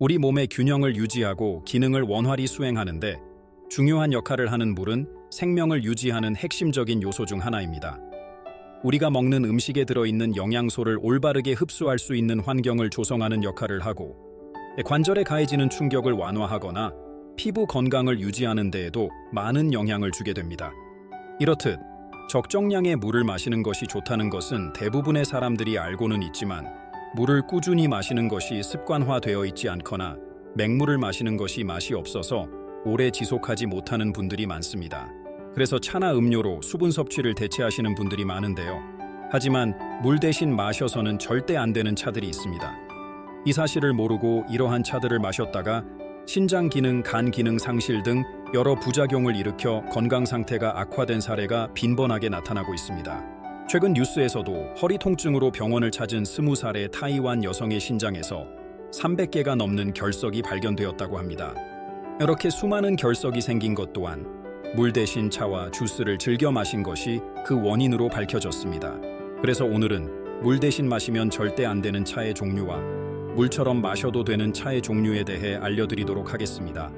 우리 몸의 균형을 유지하고 기능을 원활히 수행하는데 중요한 역할을 하는 물은 생명을 유지하는 핵심적인 요소 중 하나입니다. 우리가 먹는 음식에 들어있는 영양소를 올바르게 흡수할 수 있는 환경을 조성하는 역할을 하고, 관절에 가해지는 충격을 완화하거나 피부 건강을 유지하는 데에도 많은 영향을 주게 됩니다. 이렇듯 적정량의 물을 마시는 것이 좋다는 것은 대부분의 사람들이 알고는 있지만, 물을 꾸준히 마시는 것이 습관화되어 있지 않거나 맹물을 마시는 것이 맛이 없어서 오래 지속하지 못하는 분들이 많습니다. 그래서 차나 음료로 수분 섭취를 대체하시는 분들이 많은데요. 하지만 물 대신 마셔서는 절대 안 되는 차들이 있습니다. 이 사실을 모르고 이러한 차들을 마셨다가 신장 기능, 간 기능 상실 등 여러 부작용을 일으켜 건강 상태가 악화된 사례가 빈번하게 나타나고 있습니다. 최근 뉴스에서도 허리 통증으로 병원을 찾은 20살의 타이완 여성의 신장에서 300개가 넘는 결석이 발견되었다고 합니다. 이렇게 수많은 결석이 생긴 것 또한 물 대신 차와 주스를 즐겨 마신 것이 그 원인으로 밝혀졌습니다. 그래서 오늘은 물 대신 마시면 절대 안 되는 차의 종류와 물처럼 마셔도 되는 차의 종류에 대해 알려드리도록 하겠습니다.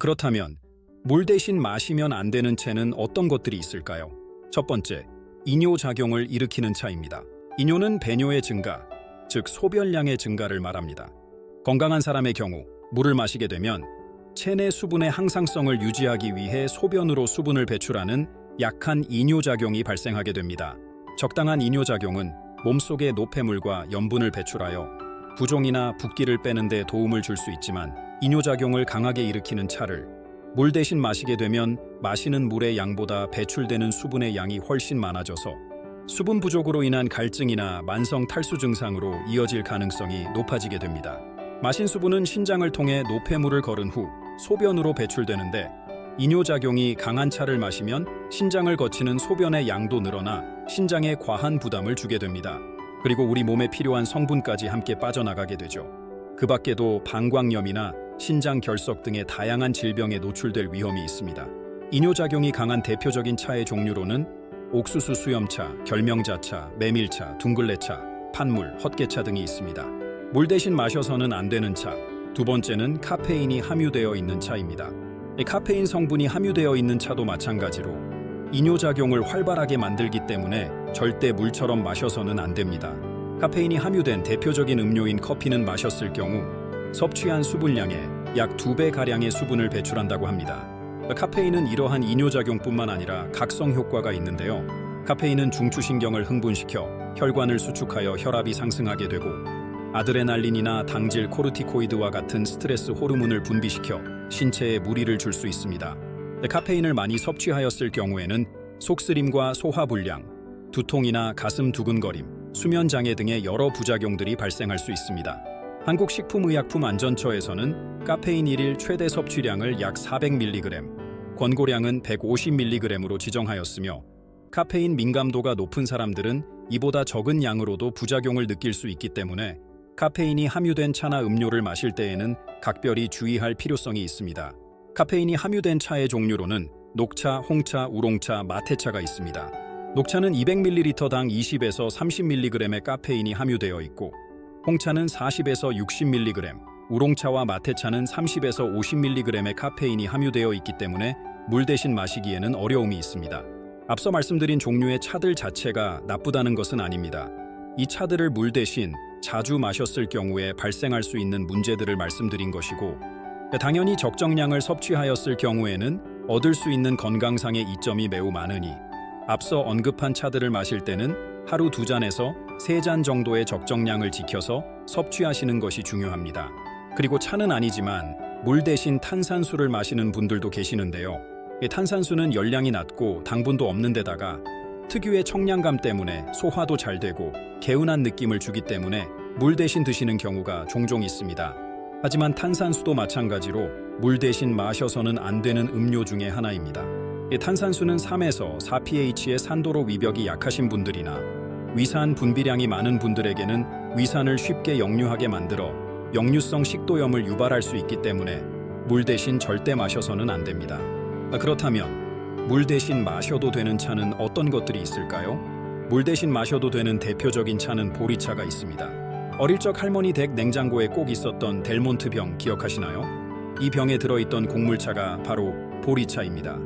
그렇다면 물 대신 마시면 안 되는 차는 어떤 것들이 있을까요? 첫 번째, 이뇨작용을 일으키는 차입니다. 이뇨는 배뇨의 증가, 즉 소변량의 증가를 말합니다. 건강한 사람의 경우 물을 마시게 되면 체내 수분의 항상성을 유지하기 위해 소변으로 수분을 배출하는 약한 이뇨작용이 발생하게 됩니다. 적당한 이뇨작용은 몸속의 노폐물과 염분을 배출하여 부종이나 붓기를 빼는 데 도움을 줄 수 있지만, 이뇨작용을 강하게 일으키는 차를 물 대신 마시게 되면 마시는 물의 양보다 배출되는 수분의 양이 훨씬 많아져서 수분 부족으로 인한 갈증이나 만성 탈수 증상으로 이어질 가능성이 높아지게 됩니다. 마신 수분은 신장을 통해 노폐물을 거른 후 소변으로 배출되는데, 이뇨작용이 강한 차를 마시면 신장을 거치는 소변의 양도 늘어나 신장에 과한 부담을 주게 됩니다. 그리고 우리 몸에 필요한 성분까지 함께 빠져나가게 되죠. 그 밖에도 방광염이나 신장 결석 등의 다양한 질병에 노출될 위험이 있습니다. 이뇨작용이 강한 대표적인 차의 종류로는 옥수수 수염차, 결명자차, 메밀차, 둥글레차, 판물, 헛개차 등이 있습니다. 물 대신 마셔서는 안 되는 차. 두 번째는 카페인이 함유되어 있는 차입니다. 카페인 성분이 함유되어 있는 차도 마찬가지로 이뇨작용을 활발하게 만들기 때문에 절대 물처럼 마셔서는 안 됩니다. 카페인이 함유된 대표적인 음료인 커피는 마셨을 경우 섭취한 수분량의 약 2배가량의 수분을 배출한다고 합니다. 카페인은 이러한 이뇨작용뿐만 아니라 각성 효과가 있는데요. 카페인은 중추신경을 흥분시켜 혈관을 수축하여 혈압이 상승하게 되고, 아드레날린이나 당질, 코르티코이드와 같은 스트레스 호르몬을 분비시켜 신체에 무리를 줄 수 있습니다. 카페인을 많이 섭취하였을 경우에는 속쓰림과 소화불량, 두통이나 가슴 두근거림, 수면장애 등의 여러 부작용들이 발생할 수 있습니다. 한국식품의약품안전처에서는 카페인 1일 최대 섭취량을 약 400mg, 권고량은 150mg으로 지정하였으며, 카페인 민감도가 높은 사람들은 이보다 적은 양으로도 부작용을 느낄 수 있기 때문에 카페인이 함유된 차나 음료를 마실 때에는 각별히 주의할 필요성이 있습니다. 카페인이 함유된 차의 종류로는 녹차, 홍차, 우롱차, 마테차가 있습니다. 녹차는 200ml당 20에서 30mg의 카페인이 함유되어 있고, 홍차는 40에서 60mg, 우롱차와 마테차는 30에서 50mg의 카페인이 함유되어 있기 때문에 물 대신 마시기에는 어려움이 있습니다. 앞서 말씀드린 종류의 차들 자체가 나쁘다는 것은 아닙니다. 이 차들을 물 대신 자주 마셨을 경우에 발생할 수 있는 문제들을 말씀드린 것이고, 당연히 적정량을 섭취하였을 경우에는 얻을 수 있는 건강상의 이점이 매우 많으니 앞서 언급한 차들을 마실 때는 하루 2잔에서 3잔 정도의 적정량을 지켜서 섭취하시는 것이 중요합니다. 그리고 차는 아니지만 물 대신 탄산수를 마시는 분들도 계시는데요. 탄산수는 열량이 낮고 당분도 없는 데다가 특유의 청량감 때문에 소화도 잘 되고 개운한 느낌을 주기 때문에 물 대신 드시는 경우가 종종 있습니다. 하지만 탄산수도 마찬가지로 물 대신 마셔서는 안 되는 음료 중에 하나입니다. 탄산수는 3에서 4pH의 산도로 위벽이 약하신 분들이나 위산 분비량이 많은 분들에게는 위산을 쉽게 역류하게 만들어 역류성 식도염을 유발할 수 있기 때문에 물 대신 절대 마셔서는 안 됩니다. 그렇다면 물 대신 마셔도 되는 차는 어떤 것들이 있을까요? 물 대신 마셔도 되는 대표적인 차는 보리차가 있습니다. 어릴 적 할머니 댁 냉장고에 꼭 있었던 델몬트 병 기억하시나요? 이 병에 들어있던 곡물차가 바로 보리차입니다.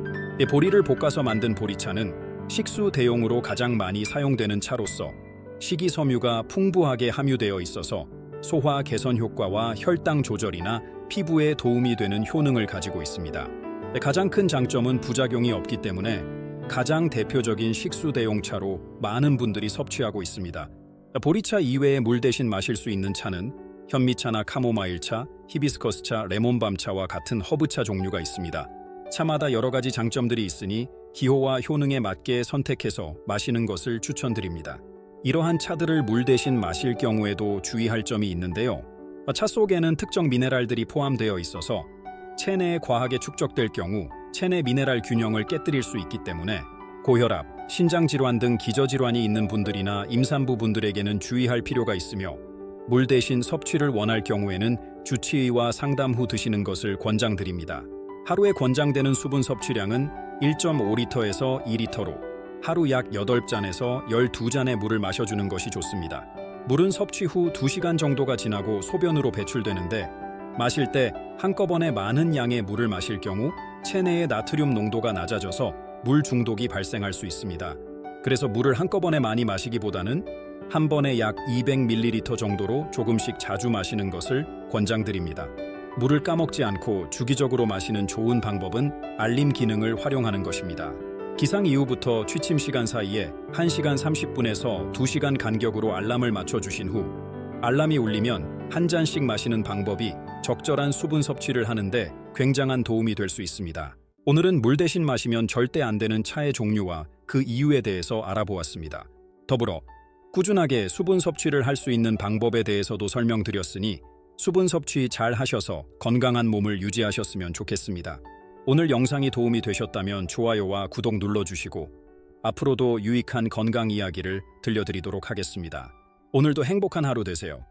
보리를 볶아서 만든 보리차는 식수 대용으로 가장 많이 사용되는 차로서 식이섬유가 풍부하게 함유되어 있어서 소화 개선 효과와 혈당 조절이나 피부에 도움이 되는 효능을 가지고 있습니다. 가장 큰 장점은 부작용이 없기 때문에 가장 대표적인 식수 대용차로 많은 분들이 섭취하고 있습니다. 보리차 이외에 물 대신 마실 수 있는 차는 현미차나 카모마일차, 히비스커스차, 레몬밤차와 같은 허브차 종류가 있습니다. 차마다 여러 가지 장점들이 있으니 기호와 효능에 맞게 선택해서 마시는 것을 추천드립니다. 이러한 차들을 물 대신 마실 경우에도 주의할 점이 있는데요. 차 속에는 특정 미네랄들이 포함되어 있어서 체내에 과하게 축적될 경우 체내 미네랄 균형을 깨뜨릴 수 있기 때문에 고혈압, 신장질환 등 기저질환이 있는 분들이나 임산부 분들에게는 주의할 필요가 있으며 물 대신 섭취를 원할 경우에는 주치의와 상담 후 드시는 것을 권장드립니다. 하루에 권장되는 수분 섭취량은 1.5리터에서 2리터로 하루 약 8잔에서 12잔의 물을 마셔주는 것이 좋습니다. 물은 섭취 후 2시간 정도가 지나고 소변으로 배출되는데 마실 때 한꺼번에 많은 양의 물을 마실 경우 체내의 나트륨 농도가 낮아져서 물 중독이 발생할 수 있습니다. 그래서 물을 한꺼번에 많이 마시기보다는 한 번에 약 200ml 정도로 조금씩 자주 마시는 것을 권장드립니다. 물을 까먹지 않고 주기적으로 마시는 좋은 방법은 알림 기능을 활용하는 것입니다. 기상 이후부터 취침 시간 사이에 1시간 30분에서 2시간 간격으로 알람을 맞춰주신 후 알람이 울리면 한 잔씩 마시는 방법이 적절한 수분 섭취를 하는데 굉장한 도움이 될 수 있습니다. 오늘은 물 대신 마시면 절대 안 되는 차의 종류와 그 이유에 대해서 알아보았습니다. 더불어 꾸준하게 수분 섭취를 할 수 있는 방법에 대해서도 설명드렸으니 수분 섭취 잘 하셔서 건강한 몸을 유지하셨으면 좋겠습니다. 오늘 영상이 도움이 되셨다면 좋아요와 구독 눌러주시고 앞으로도 유익한 건강 이야기를 들려드리도록 하겠습니다. 오늘도 행복한 하루 되세요.